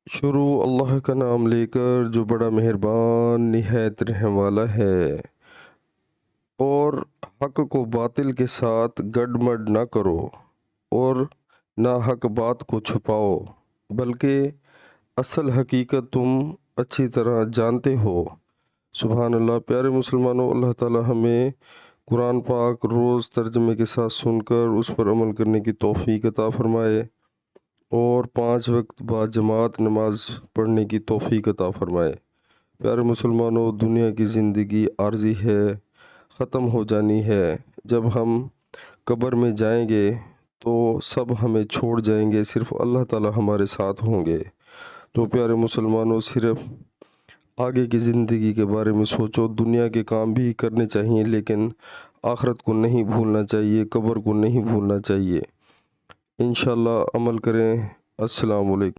शुरू अल्लाह का नाम लेकर जो बड़ा मेहरबान निहायत रहम वाला है। और हक़ को बातिल के साथ गड़मड़ ना करो और ना हक़ बात को छुपाओ, बल्कि असल हकीकत तुम अच्छी तरह जानते हो। सुभान अल्लाह। प्यारे मुसलमानों, अल्लाह ताला हमें कुरान पाक रोज़ तर्जमे के साथ सुनकर उस पर अमल करने की तौफ़ीक अता फ़रमाए और 5 वक्त बाद जमात नमाज पढ़ने की तौफ़ीक अता फ़रमाए। प्यारे मुसलमानों, दुनिया की ज़िंदगी आर्ज़ी है, ख़त्म हो जानी है। जब हम कब्र में जाएंगे तो सब हमें छोड़ जाएंगे, सिर्फ़ अल्लाह ताला हमारे साथ होंगे। तो प्यारे मुसलमानों, सिर्फ़ आगे की ज़िंदगी के बारे में सोचो। दुनिया के काम भी करने चाहिए, लेकिन आखिरत को नहीं भूलना चाहिए, कब्र को नहीं भूलना चाहिए। इंशाअल्लाह अमल करें। अस्सलामु अलैकुम।